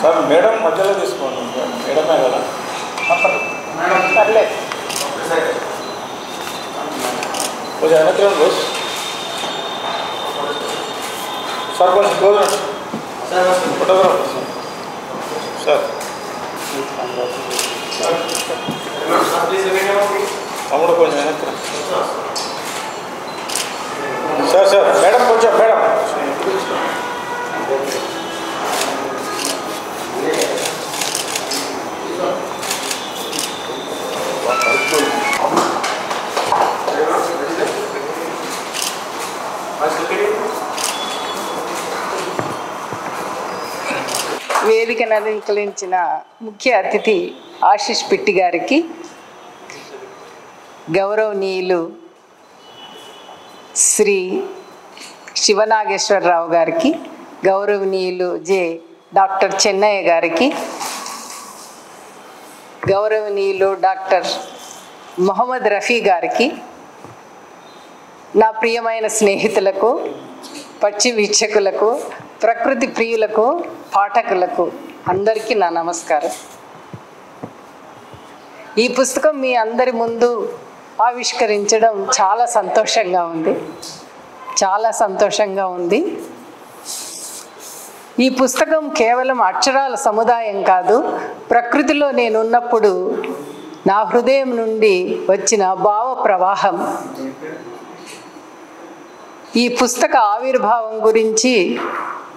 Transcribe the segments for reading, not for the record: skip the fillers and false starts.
Sir madam మధ్యలో తీసుకోండి, మేడమే కదా పర్లేదు. కొంచెం వెనక్కి రోజు సార్ కొంచెం క్లోజ్ ఫోటోగ్రాఫర్ సార్ తమ్ముడు కొంచెం వెనక్కి సార్ సార్ మేడం కొంచెం మేడం వేదికను అలంకరించిన ముఖ్య అతిథి ఆశీష్ పిట్టి గారికి, గౌరవనీయులు శ్రీ శివనాగేశ్వరరావు గారికి, గౌరవనీయులు డాక్టర్ చెన్నయ్య గారికి, గౌరవనీయులు డాక్టర్ మొహమ్మద్ రఫీ గారికి, నా ప్రియమైన స్నేహితులకు, పక్షి వీక్షకులకు, ప్రకృతి ప్రియులకు, పాఠకులకు అందరికీ నా నమస్కారం. ఈ పుస్తకం మీ అందరి ముందు ఆవిష్కరించడం చాలా సంతోషంగా ఉంది, చాలా సంతోషంగా ఉంది. ఈ పుస్తకం కేవలం అక్షరాల సముదాయం కాదు, ప్రకృతిలో నేనున్నప్పుడు నా హృదయం నుండి వచ్చిన భావ ప్రవాహం. ఈ పుస్తక ఆవిర్భావం గురించి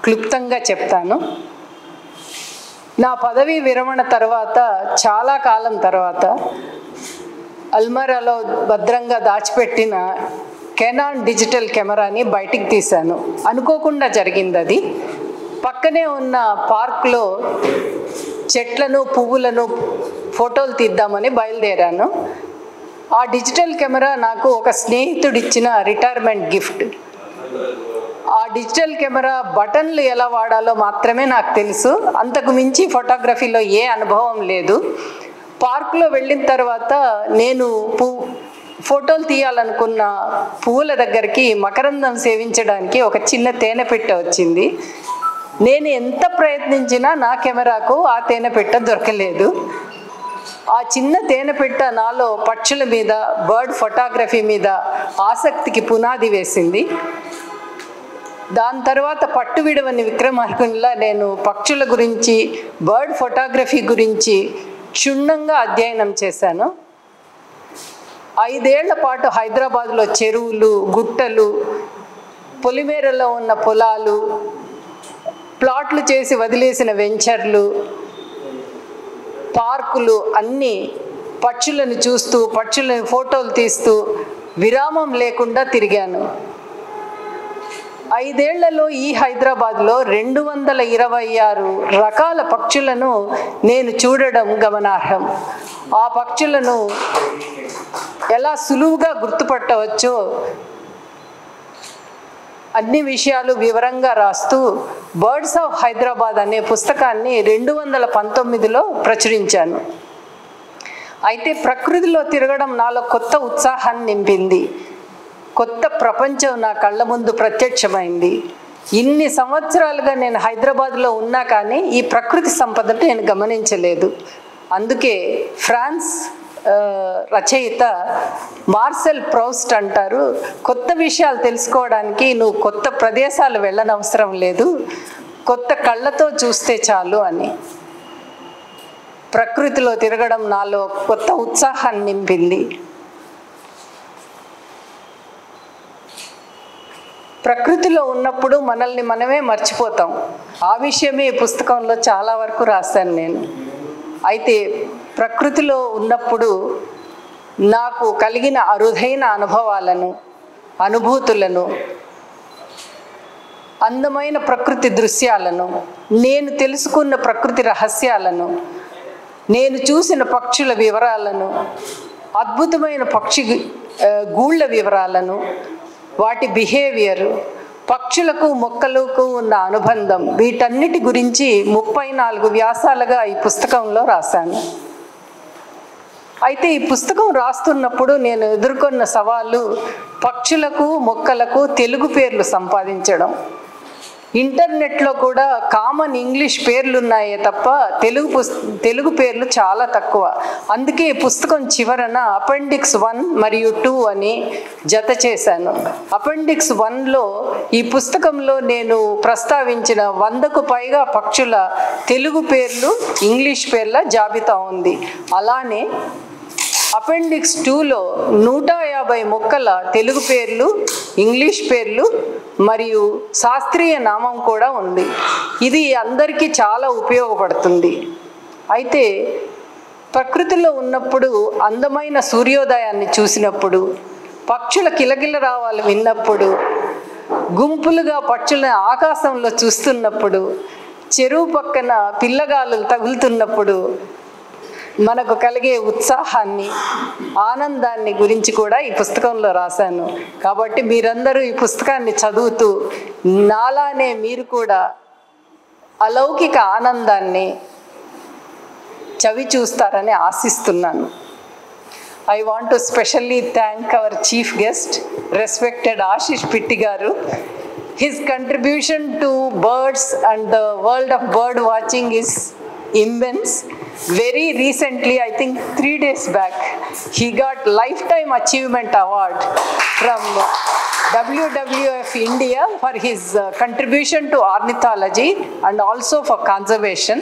క్లుప్తంగా చెప్తాను. నా పదవీ విరమణ తర్వాత, చాలా కాలం తర్వాత, అల్మరాలో భద్రంగా దాచిపెట్టిన కెనాన్ డిజిటల్ కెమెరాని బయటికి తీశాను. అనుకోకుండా జరిగింది అది. పక్కనే ఉన్న పార్క్లో చెట్లను, పువ్వులను ఫోటోలు తీద్దామని బయలుదేరాను. ఆ డిజిటల్ కెమెరా నాకు ఒక స్నేహితుడిచ్చిన రిటైర్మెంట్ గిఫ్ట్. ఆ డిజిటల్ కెమెరా బటన్లు ఎలా వాడాలో మాత్రమే నాకు తెలుసు, అంతకు మించి ఫోటోగ్రఫీలో ఏ అనుభవం లేదు. పార్కులో వెళ్ళిన తర్వాత నేను ఫోటోలు తీయాలనుకున్న పువ్వుల దగ్గరికి మకరందం సేవించడానికి ఒక చిన్న తేనె పెట్టె వచ్చింది. నేను ఎంత ప్రయత్నించినా నా కెమెరాకు ఆ తేనె పెట్టె దొరకలేదు. ఆ చిన్న తేనె పెట్టె నాలో పక్షుల మీద, బర్డ్ ఫోటోగ్రఫీ మీద ఆసక్తికి పునాది వేసింది. దాని తర్వాత పట్టు విడవని విక్రమార్కునిలా నేను పక్షుల గురించి, బర్డ్ ఫోటోగ్రఫీ గురించి క్షుణ్ణంగా అధ్యయనం చేశాను. 5 ఏళ్ల పాటు హైదరాబాద్లో చెరువులు, గుట్టలు, పొలిమేరలో ఉన్న పొలాలు, ప్లాట్లు చేసి వదిలేసిన వెంచర్లు, పార్కులు అన్నీ పక్షులను చూస్తూ, పక్షులను ఫోటోలు తీస్తూ విరామం లేకుండా తిరిగాను. 5 ఏళ్లలో ఈ హైదరాబాద్లో 226 రకాల పక్షులను నేను చూడడం గమనార్హం. ఆ పక్షులను ఎలా సులువుగా గుర్తుపట్టవచ్చో అన్ని విషయాలు వివరంగా రాస్తూ బర్డ్స్ ఆఫ్ హైదరాబాద్ అనే పుస్తకాన్ని 2019లో ప్రచురించాను. అయితే ప్రకృతిలో తిరగడం నాలో కొత్త ఉత్సాహాన్ని నింపింది. కొత్త ప్రపంచం నా కళ్ళ ముందు ప్రత్యక్షమైంది. ఇన్ని సంవత్సరాలుగా నేను హైదరాబాద్లో ఉన్నా కానీ ఈ ప్రకృతి సంపదను నేను గమనించలేదు. అందుకే ఫ్రాన్స్ రచయిత మార్సెల్ ప్రౌస్ట్ అంటారు, కొత్త విషయాలు తెలుసుకోవడానికి నువ్వు కొత్త ప్రదేశాలు వెళ్ళనవసరం లేదు, కొత్త కళ్ళతో చూస్తే చాలు అని. ప్రకృతిలో తిరగడం నాలో కొత్త ఉత్సాహాన్ని నింపింది. ప్రకృతిలో ఉన్నప్పుడు మనల్ని మనమే మర్చిపోతాం. ఆ విషయమే ఈ పుస్తకంలో చాలా వరకు రాశాను నేను. అయితే ప్రకృతిలో ఉన్నప్పుడు నాకు కలిగిన అరుదైన అనుభవాలను, అనుభూతులను, అందమైన ప్రకృతి దృశ్యాలను, నేను తెలుసుకున్న ప్రకృతి రహస్యాలను, నేను చూసిన పక్షుల వివరాలను, అద్భుతమైన పక్షి గూళ్ళ వివరాలను, వాటి బిహేవియర్, పక్షులకు మొక్కలకు ఉన్న అనుబంధం, వీటన్నిటి గురించి 34 వ్యాసాలుగా ఈ పుస్తకంలో రాశాను. అయితే ఈ పుస్తకం రాస్తున్నప్పుడు నేను ఎదుర్కొన్న సవాళ్ళు పక్షులకు, మొక్కలకు తెలుగు పేర్లు సంపాదించడం. ఇంటర్నెట్లో కూడా కామన్ ఇంగ్లీష్ పేర్లు ఉన్నాయే తప్ప తెలుగు పేర్లు చాలా తక్కువ. అందుకే ఈ పుస్తకం చివరన అపెండిక్స్ 1 మరియు 2 అని జత చేశాను. అపెండిక్స్ 1లో ఈ పుస్తకంలో నేను ప్రస్తావించిన 100కు పైగా పక్షుల తెలుగు పేర్లు ఇంగ్లీష్ పేర్ల జాబితా ఉంది. అలానే అపెండిక్స్ 2లో 150 మొక్కల తెలుగు పేర్లు, ఇంగ్లీష్ పేర్లు మరియు శాస్త్రీయ నామం కూడా ఉంది. ఇది అందరికీ చాలా ఉపయోగపడుతుంది. అయితే ప్రకృతిలో ఉన్నప్పుడు, అందమైన సూర్యోదయాన్ని చూసినప్పుడు, పక్షుల కిలకిల రావాలు విన్నప్పుడు, గుంపులుగా పక్షులను ఆకాశంలో చూస్తున్నప్పుడు, చెరువు పక్కన పిల్లగాలు తగులుతున్నప్పుడు మనకు కలిగే ఉత్సాహాన్ని, ఆనందాన్ని గురించి కూడా ఈ పుస్తకంలో రాశాను. కాబట్టి మీరందరూ ఈ పుస్తకాన్ని చదువుతూ నాలానే మీరు కూడా అలౌకిక ఆనందాన్ని చవి చూస్తారని ఆశిస్తున్నాను. I want to specially thank our chief guest, respected Ashish Pitti garu. His contribution to birds and the world of bird watching is immense. Very recently, I think 3 days back, he got Lifetime Achievement Award from WWF India for his contribution to ornithology and also for conservation.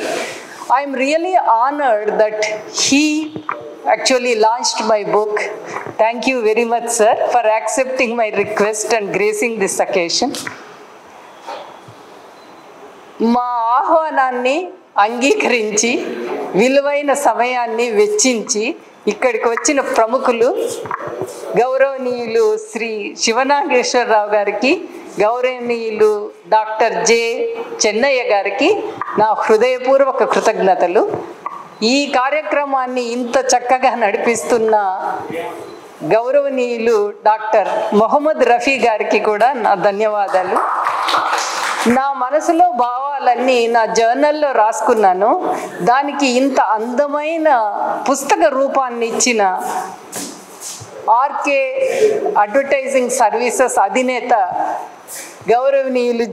I am really honored that he actually launched my book. Thank you very much, sir, for accepting my request and gracing this occasion. మా ఆహ్వానాన్ని అంగీకరించి విలువైన సమయాన్ని వెచ్చించి ఇక్కడికి వచ్చిన ప్రముఖులు గౌరవనీయులు శ్రీ శివనాగేశ్వరరావు గారికి, గౌరవనీయులు డాక్టర్ జె చెన్నయ్య గారికి నా హృదయపూర్వక కృతజ్ఞతలు. ఈ కార్యక్రమాన్ని ఇంత చక్కగా నడిపిస్తున్న గౌరవనీయులు డాక్టర్ మొహమ్మద్ రఫీ గారికి కూడా నా ధన్యవాదాలు. నా మనసులో భావాలన్నీ నా జర్నల్లో రాసుకున్నాను. దానికి ఇంత అందమైన పుస్తక రూపాన్ని ఇచ్చిన ఆర్కే అడ్వర్టైజింగ్ సర్వీసెస్ అధినేత గౌరవనీయులు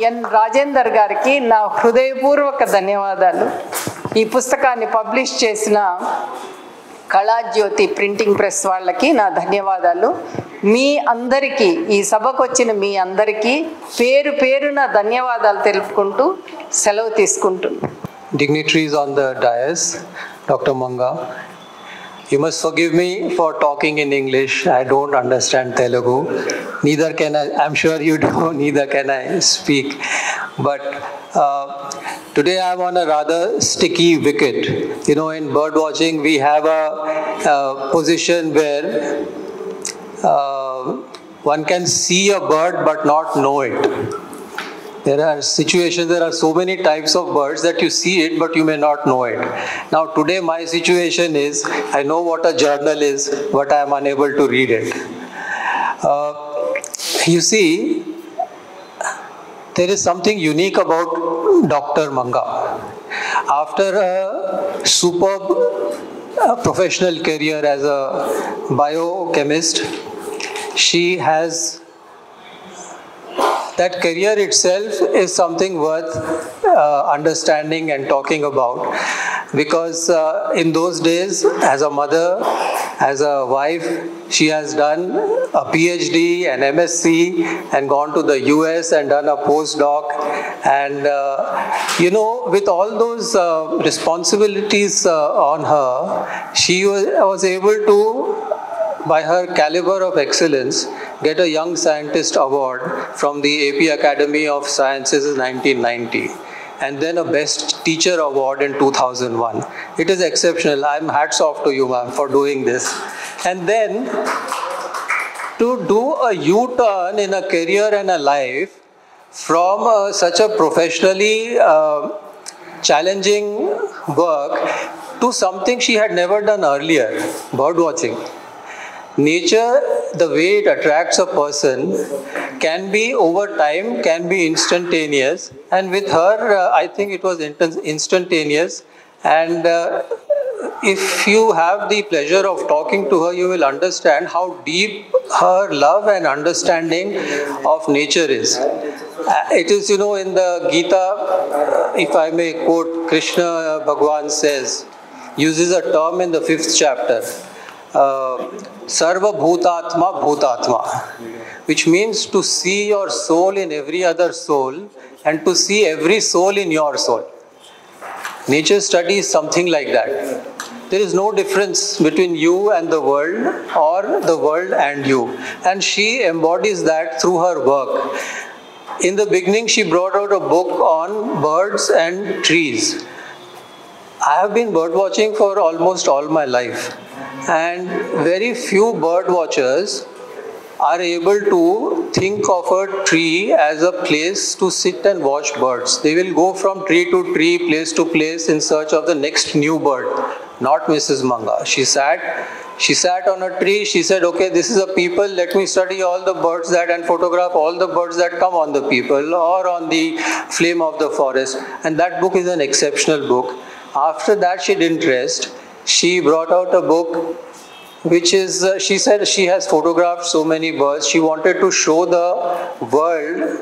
ఎన్ రాజేందర్ గారికి నా హృదయపూర్వక ధన్యవాదాలు. ఈ పుస్తకాన్ని పబ్లిష్ చేసిన కళాజ్యోతి ప్రింటింగ్ ప్రెస్ వాళ్ళకి నా ధన్యవాదాలు. మీ అందరికీ, ఈ సభకు వచ్చిన మీ అందరికీ పేరు పేరున ధన్యవాదాలు తెలుపుకుంటూ సెలవు తీసుకుంటున్నాను. Dignitaries on the dais, Dr. Manga, you must forgive me for talking in English. I don't understand Telugu. Neither can I, I'm sure you do, neither can I speak. But today I'm on a rather sticky wicket. You know, in bird watching, we have a position where one can see a bird but not know it. There are situations, there are so many types of birds that you see it but you may not know it. Now today my situation is, I know what a journal is, but I am unable to read it. You see, there is something unique about Dr. Manga. After a superb professional career as a biochemist, she has, that career itself is something worth understanding and talking about, because in those days, as a mother, as a wife, she has done a PhD, an MSc, and gone to the US and done a postdoc. And you know, with all those responsibilities on her, she was able to, by her caliber of excellence, get a Young Scientist Award from the AP Academy of Sciences in 1990, and then a Best Teacher Award in 2001. It is exceptional. I'm hats off to you, ma'am, for doing this. And then to do a U-turn in a career and a life from such a professionally challenging work to something she had never done earlier, bird watching. Nature, the way it attracts a person, can be over time, can be instantaneous, and with her, I think it was instantaneous, and if you have the pleasure of talking to her, you will understand how deep her love and understanding of nature is. It is, in the Gita, if I may quote, Krishna Bhagwan says, uses a term in the 5th chapter, Sarva Bhutatma Bhutatma, which means to see your soul in every other soul and to see every soul in your soul. Nature study is something like that. There is no difference between you and the world or the world and you. And she embodies that through her work. In the beginning, she brought out a book on birds and trees. I have been bird watching for almost all my life. And very few bird watchers are able to think of a tree as a place to sit and watch birds. They will go from tree to tree, place to place in search of the next new bird. Not Mrs. Manga. She sat on a tree, she said, okay, this is a people, let me study all the birds and photograph all the birds that come on the people or on the flame of the forest. And that book is an exceptional book. After that, she didn't rest. She brought out a book which is, she said she has photographed so many birds. She wanted to show the world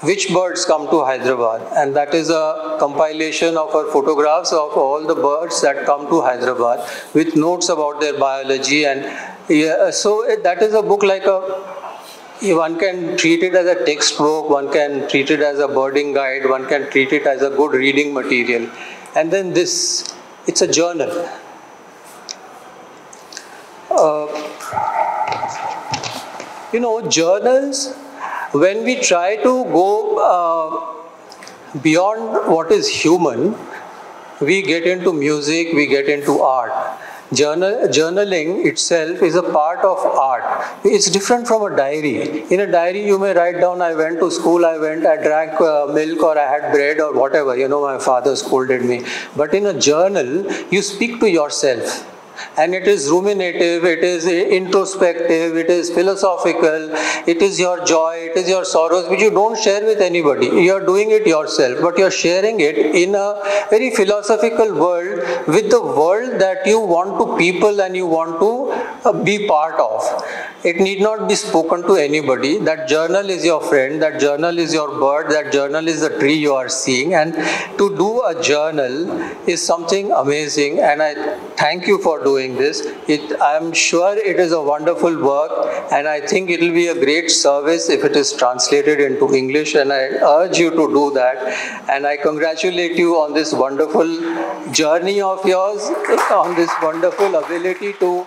which birds come to Hyderabad. And that is a compilation of her photographs of all the birds that come to Hyderabad with notes about their biology. And so that is a book like one can treat it as a textbook, one can treat it as a birding guide, one can treat it as a good reading material. And then this, it's a journal. Journals, when we try to go beyond what is human, we get into music, we get into art. Journaling itself is a part of art. It's different from a diary. In a diary, you may write down, I went to school, I drank milk, or I had bread, or whatever. My father scolded me. But in a journal, you speak to yourself. And it is ruminative, it is introspective, it is philosophical, it is your joy, it is your sorrows, which you don't share with anybody. You are doing it yourself, but you are sharing it in a very philosophical world with the world that you want to people and you want to be part of. It need not be spoken to anybody. That journal is your friend, that journal is your bird, that journal is the tree you are seeing. And to do a journal is something amazing, and I thank you for doing this. I am sure it is a wonderful work, and I think it will be a great service if it is translated into English, and I urge you to do that. And I congratulate you on this wonderful journey of yours, on this wonderful ability to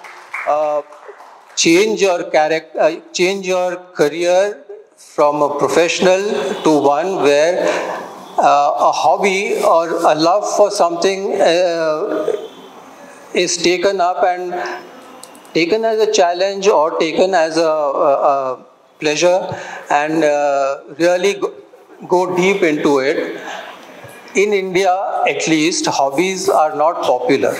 change your character, change your career from a professional to one where a hobby or a love for something is taken up and taken as a challenge or taken as a pleasure, and really go deep into it. In India, at least, hobbies are not popular.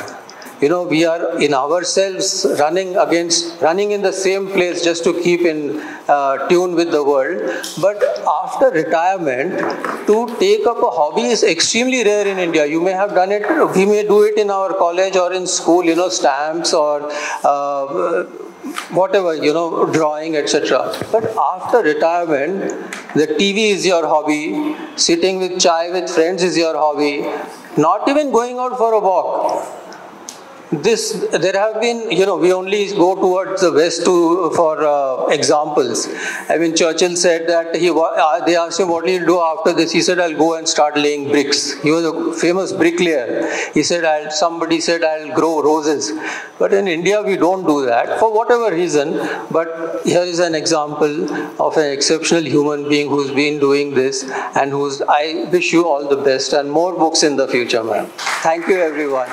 We are in ourselves running in the same place just to keep in tune with the world. But after retirement, to take up a hobby is extremely rare in India. You may have done it, we may do it in our college or in school, stamps or whatever, drawing, etc. But after retirement, the TV is your hobby, sitting with chai with friends is your hobby, not even going out for a walk. There have been, we only go towards the West for examples. I mean, Churchill said that they asked him, what will you do after this? He said, I'll go and start laying bricks. He was a famous bricklayer. He said, somebody said, I'll grow roses. But in India, we don't do that for whatever reason. But here is an example of an exceptional human being who's been doing this, and I wish you all the best and more books in the future, ma'am. Thank you, everyone.